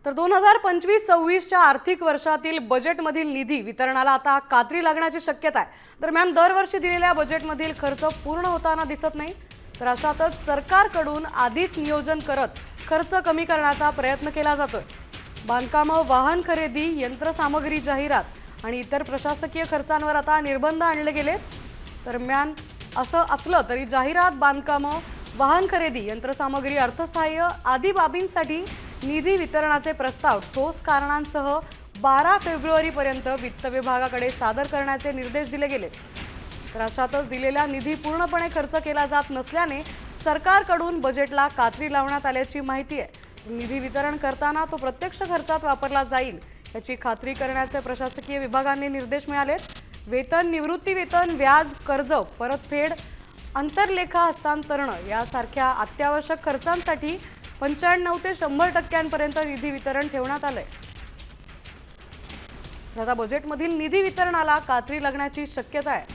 तर 2025-26च्या आर्थिक वर्षातील बजेटमधील निधी वितरणाला आता कात्री लागण्याची शक्यता आहे। दरम्यान दरवर्षी दिलेल्या बजेटमधील खर्च पूर्ण होताना दिसत नाही। तर अशातच सरकारकडून आधीच नियोजन करत खर्च कमी करण्याचा प्रयत्न केला जातोय। बांधकाम, वाहन खरेदी, यंत्रसामग्री जाहिरात आणि इतर प्रशासकीय खर्चांवर आता निर्बंध आणले गेले। दरम्यान असं असलं तरी जाहिरात, बांधकाम, वाहन खरेदी, यंत्रसामग्री, अर्थसहाय्य आदी बाबींसाठी निधी वितरणाचे प्रस्ताव ठोस कारणांसह 12 फेब्रुवारीपर्यंत वित्त विभागाकडे सादर करण्याचे निर्देश दिले गेले। तर अशातच दिलेला निधी पूर्णपणे खर्च केला जात नसल्याने सरकारकडून बजेटला कात्री लावण्यात आल्याची माहिती आहे। निधी वितरण करताना तो प्रत्यक्ष खर्चात वापरला जाईल याची खात्री करण्याचे प्रशासकीय विभागांनी निर्देश मिळाले। वेतन, निवृत्ती वेतन, व्याज, कर्ज परतफेड, अंतरलेखा हस्तांतरण यासारख्या अत्यावश्यक खर्चांसाठी 95 ते 100% निधी वितरण ठेवण्यात आलंय। आता बजेटमधील निधी वितरणाला कात्री लागण्याची शक्यता आहे।